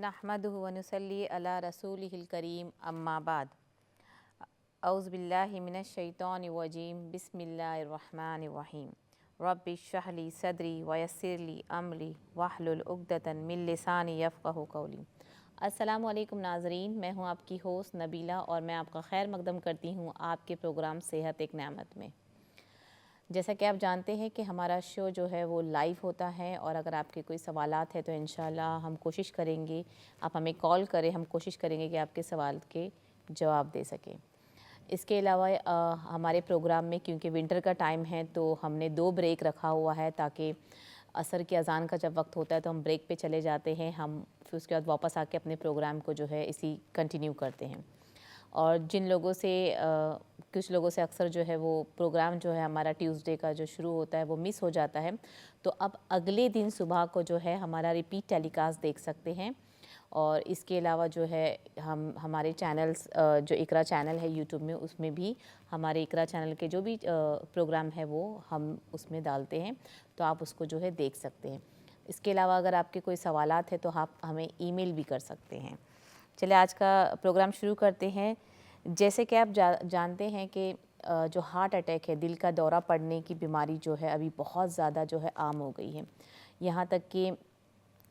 नहमदुहु व नुसल्ली अला रसूलिहिल करीम अम्मा बाद। औज़ु बिल्लाहि मिनश शैतानिर रजीम बिस्मिल्लाहिर रहमानिर रहीम। रब्बि इश्रह ली सदरी व यस्सिर ली अमरी वहलुल उक़दतन मिन लिसानी यफ़क़हू क़ौली। अस्सलामु अलैकुम नाज़रीन, मैं हूँ आपकी होस्ट नबीला और मैं आपका खैर मक़दम करती हूँ आपके प्रोग्राम सेहत एक नेमत में। जैसा कि आप जानते हैं कि हमारा शो जो है वो लाइव होता है और अगर आपके कोई सवालात हैं तो इंशाल्लाह हम कोशिश करेंगे, आप हमें कॉल करें, हम कोशिश करेंगे कि आपके सवाल के जवाब दे सकें। इसके अलावा हमारे प्रोग्राम में क्योंकि विंटर का टाइम है तो हमने 2 ब्रेक रखा हुआ है ताकि असर की अज़ान का जब वक्त होता है तो हम ब्रेक पे चले जाते हैं, हम फिर उसके बाद वापस आके अपने प्रोग्राम को जो है इसी कंटिन्यू करते हैं। और जिन लोगों से कुछ लोगों से अक्सर जो है वो प्रोग्राम जो है हमारा ट्यूसडे का जो शुरू होता है वो मिस हो जाता है, तो अब अगले दिन सुबह को जो है हमारा रिपीट टेलीकास्ट देख सकते हैं। और इसके अलावा जो है हम हमारे चैनल्स जो इकरा चैनल है यूट्यूब में, उसमें भी हमारे इकरा चैनल के जो भी प्रोग्राम है वो हम उसमें डालते हैं, तो आप उसको जो है देख सकते हैं। इसके अलावा अगर आपके कोई सवालात है तो आप हमें ईमेल भी कर सकते हैं। चलिए आज का प्रोग्राम शुरू करते हैं। जैसे कि आप जानते हैं कि जो हार्ट अटैक है, दिल का दौरा पड़ने की बीमारी जो है अभी बहुत ज़्यादा जो है आम हो गई है। यहाँ तक कि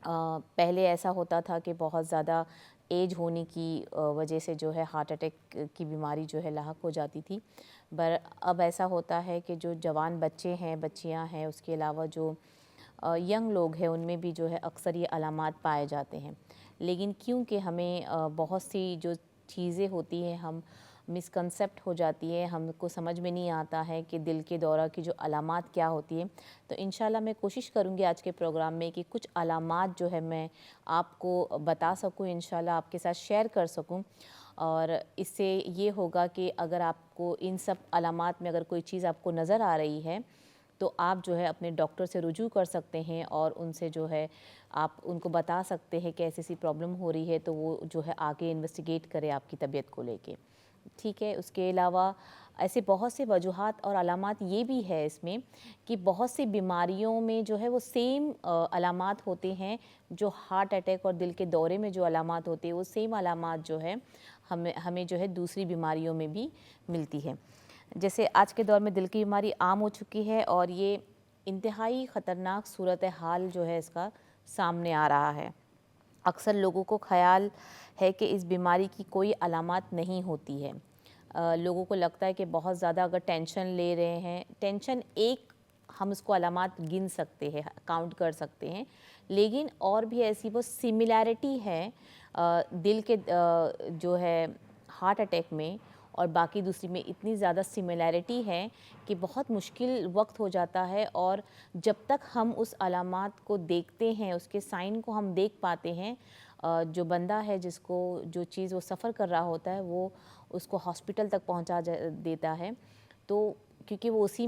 पहले ऐसा होता था कि बहुत ज़्यादा एज होने की वजह से जो है हार्ट अटैक की बीमारी जो है लाहक हो जाती थी, पर अब ऐसा होता है कि जो जवान बच्चे हैं, बच्चियां हैं, उसके अलावा जो यंग लोग हैं उनमें भी जो है अक्सर ये अलामात पाए जाते हैं। लेकिन क्योंकि हमें बहुत सी जो चीज़ें होती हैं हम मिसकंसेप्ट हो जाती है, हमको समझ में नहीं आता है कि दिल के दौरा की जो अलामात क्या होती है, तो इंशाल्लाह मैं कोशिश करूँगी आज के प्रोग्राम में कि कुछ अलामात जो है मैं आपको बता सकूँ, इंशाल्लाह आपके साथ शेयर कर सकूँ। और इससे ये होगा कि अगर आपको इन सब अलामात में अगर कोई चीज़ आपको नज़र आ रही है तो आप जो है अपने डॉक्टर से रुजू कर सकते हैं और उनसे जो है आप उनको बता सकते हैं कि ऐसी ऐसी प्रॉब्लम हो रही है, तो वो जो है आगे इन्वेस्टिगेट करे आपकी तबीयत को लेके, ठीक है। उसके अलावा ऐसे बहुत से वजूहात और अलामात ये भी है इसमें कि बहुत सी बीमारियों में जो है वो सेम अलामात होते हैं। जो हार्ट अटैक और दिल के दौरे में जो अलामात होते हैं वो सेम अलामात जो है हमें हमें जो है दूसरी बीमारियों में भी मिलती है। जैसे आज के दौर में दिल की बीमारी आम हो चुकी है और ये इंतहाई ख़तरनाक सूरत हाल जो है इसका सामने आ रहा है। अक्सर लोगों को ख़याल है कि इस बीमारी की कोई अलामात नहीं होती है। लोगों को लगता है कि बहुत ज़्यादा अगर टेंशन ले रहे हैं, टेंशन एक हम इसको अलामात गिन सकते हैं, काउंट कर सकते हैं, लेकिन और भी ऐसी वो सिमिलैरिटी है दिल के जो है हार्ट अटैक में और बाकी दूसरी में इतनी ज़्यादा सिमिलैरिटी है कि बहुत मुश्किल वक्त हो जाता है। और जब तक हम उस अलामात को देखते हैं, उसके साइन को हम देख पाते हैं, जो बंदा है जिसको जो चीज़ वो सफ़र कर रहा होता है वो उसको हॉस्पिटल तक पहुंचा देता है, तो क्योंकि वो उसी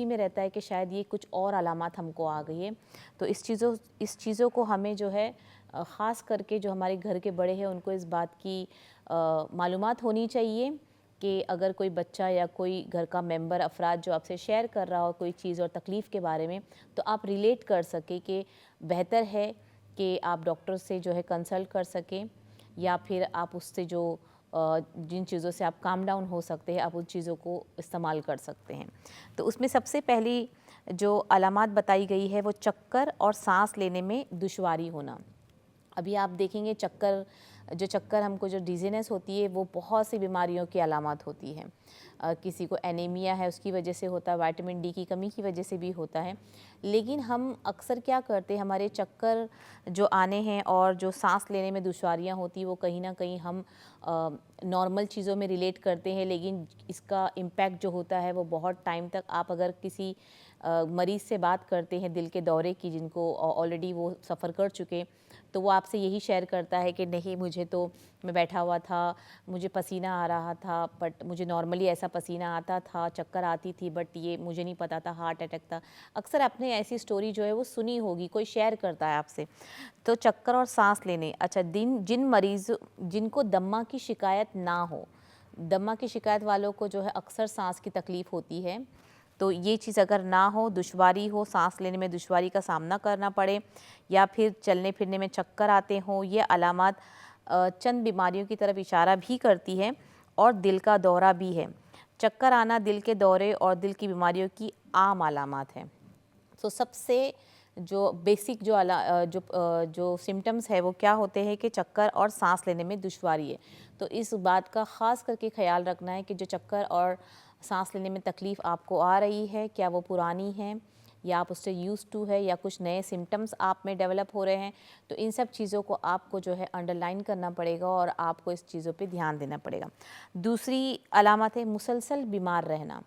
में रहता है कि शायद ये कुछ और अलामात हमको आ गई है। तो इस चीज़ों को हमें जो है ख़ास करके जो हमारे घर के बड़े हैं उनको इस बात की मालूमात होनी चाहिए कि अगर कोई बच्चा या कोई घर का मेंबर अफराद जो आपसे शेयर कर रहा हो कोई चीज़ और तकलीफ़ के बारे में, तो आप रिलेट कर सकें कि बेहतर है कि आप डॉक्टर से जो है कंसल्ट कर सकें, या फिर आप उससे जो जिन चीज़ों से आप काम डाउन हो सकते हैं आप उन चीज़ों को इस्तेमाल कर सकते हैं। तो उसमें सबसे पहली जो अलामात बताई गई है वो चक्कर और सांस लेने में दुश्वारी होना। अभी आप देखेंगे चक्कर हमको जो डिजीनेस होती है वो बहुत सी बीमारियों की अलामत होती है। किसी को एनीमिया है उसकी वजह से होता है, विटामिन डी की कमी की वजह से भी होता है। लेकिन हम अक्सर क्या करते हैं, हमारे चक्कर जो आने हैं और जो सांस लेने में दुश्वारियाँ होती हैं वो कहीं ना कहीं हम नॉर्मल चीज़ों में रिलेट करते हैं, लेकिन इसका इम्पैक्ट जो होता है वो बहुत टाइम तक आप अगर किसी मरीज़ से बात करते हैं दिल के दौरे की, जिनको ऑलरेडी वो सफ़र कर चुके, तो वो आपसे यही शेयर करता है कि नहीं मुझे तो मैं बैठा हुआ था, मुझे पसीना आ रहा था, बट मुझे नॉर्मली ऐसा पसीना आता था, चक्कर आती थी, बट ये मुझे नहीं पता था हार्ट अटैक था। अक्सर आपने ऐसी स्टोरी जो है वो सुनी होगी, कोई शेयर करता है आपसे। तो चक्कर और सांस लेने, अच्छा जिन मरीज़ जिनको दम्मा की शिकायत ना हो, दम्मा की शिकायत वालों को जो है अक्सर सांस की तकलीफ़ होती है, तो ये चीज़ अगर ना हो, दुश्वारी हो, सांस लेने में दुश्वारी का सामना करना पड़े या फिर चलने फिरने में चक्कर आते हों, ये अलामात चंद बीमारियों की तरफ इशारा भी करती है और दिल का दौरा भी है। चक्कर आना दिल के दौरे और दिल की बीमारियों की आम अलामात हैं। तो सबसे जो बेसिक जो सिम्टम्स है वो क्या होते हैं कि चक्कर और सांस लेने में दुश्वारी है। तो इस बात का ख़ास करके ख्याल रखना है कि जो चक्कर और सांस लेने में तकलीफ़ आपको आ रही है, क्या वो पुरानी है या आप उससे यूज़ टू है या कुछ नए सिम्टम्स आप में डेवलप हो रहे हैं। तो इन सब चीज़ों को आपको जो है अंडरलाइन करना पड़ेगा और आपको इस चीज़ों पे ध्यान देना पड़ेगा। दूसरी अलामत है मुसलसल बीमार रहना।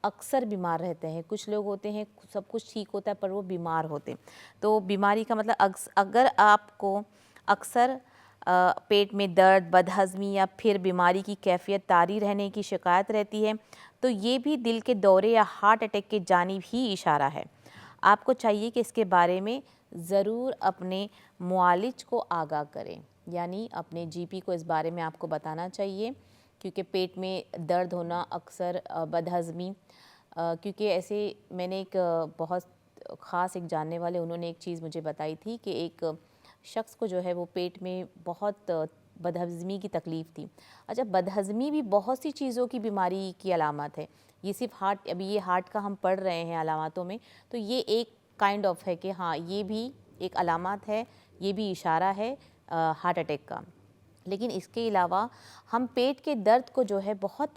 अक्सर बीमार रहते हैं, कुछ लोग होते हैं सब कुछ ठीक होता है पर वो बीमार होते। तो बीमारी का मतलब अगर आपको अक्सर पेट में दर्द, बदहज़मी या फिर बीमारी की कैफियत तारी रहने की शिकायत रहती है, तो ये भी दिल के दौरे या हार्ट अटैक की जानिब ही इशारा है। आपको चाहिए कि इसके बारे में ज़रूर अपने मुआलिज को आगाह करें, यानी अपने जीपी को इस बारे में आपको बताना चाहिए, क्योंकि पेट में दर्द होना अक्सर बदहज़मी, क्योंकि ऐसे मैंने एक बहुत ख़ास एक जानने वाले उन्होंने एक चीज़ मुझे बताई थी कि एक शख्स को जो है वो पेट में बहुत बदहज़मी की तकलीफ़ थी। अच्छा, बदहज़मी भी बहुत सी चीज़ों की बीमारी की अलामत है, ये सिर्फ हार्ट, अभी ये हार्ट का हम पढ़ रहे हैं अलामतों में, तो ये एक काइंड ऑफ है कि हाँ ये भी एक अलामत है, ये भी इशारा है हार्ट अटैक का। लेकिन इसके अलावा हम पेट के दर्द को जो है बहुत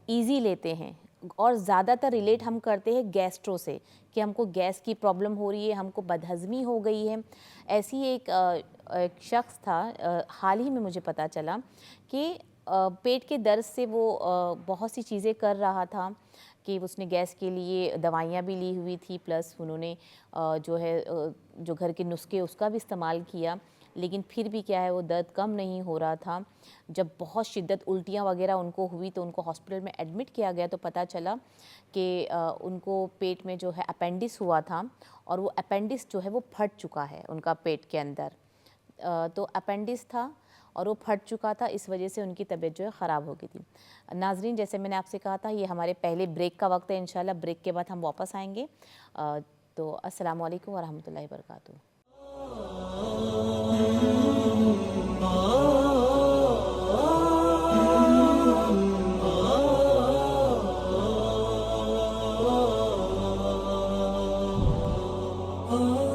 ईज़ी लेते हैं और ज़्यादातर रिलेट हम करते हैं गैस्ट्रो से, कि हमको गैस की प्रॉब्लम हो रही है, हमको बदहज़मी हो गई है। ऐसी एक शख्स था, हाल ही में मुझे पता चला कि पेट के दर्द से वो बहुत सी चीज़ें कर रहा था कि उसने गैस के लिए दवाइयाँ भी ली हुई थी, प्लस उन्होंने जो घर के नुस्खे उसका भी इस्तेमाल किया, लेकिन फिर भी क्या है वो दर्द कम नहीं हो रहा था। जब बहुत शिद्दत उल्टियाँ वगैरह उनको हुई तो उनको हॉस्पिटल में एडमिट किया गया, तो पता चला कि उनको पेट में जो है अपेंडिक्स हुआ था और वो अपेंडिक्स जो है वो फट चुका है उनका पेट के अंदर। तो अपेंडिक्स था और वो फट चुका था, इस वजह से उनकी तबीयत जो है ख़राब हो गई थी। नाज़रीन, जैसे मैंने आपसे कहा था ये हमारे पहले ब्रेक का वक्त है, इंशाल्लाह ब्रेक के बाद हम वापस आएंगे। तो अस्सलामु अलैकुम व रहमतुल्लाहि व बरकातुहू। Oh